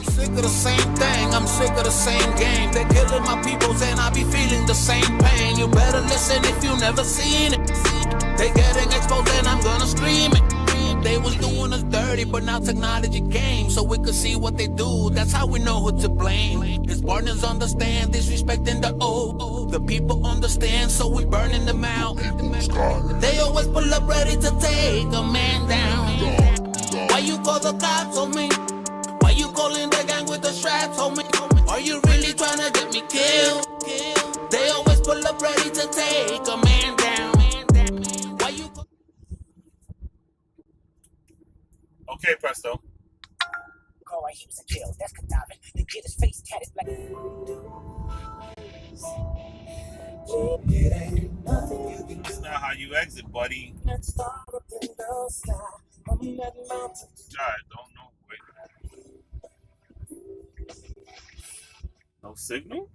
I'm sick of the same thing, I'm sick of the same game. They're killing my peoples and I be feeling the same pain. You better listen if you never seen it. They getting exposed and I'm gonna scream it. They was doing us dirty, but now technology came so we could see what they do. That's how we know who to blame. His partners understand, disrespecting the old. The people understand, so we burning them out. They always pull up ready to take a man down. Why you call the cops on me? Why you calling the gang with the straps on me? Are you really trying to get me killed? They always pull up ready to take a man down. Why you Okay, Presto. Boy, he was a kill. That's Gaddafi. The kid his face tatted like. That's not how you exit, buddy. God, don't know. Wait. No signal?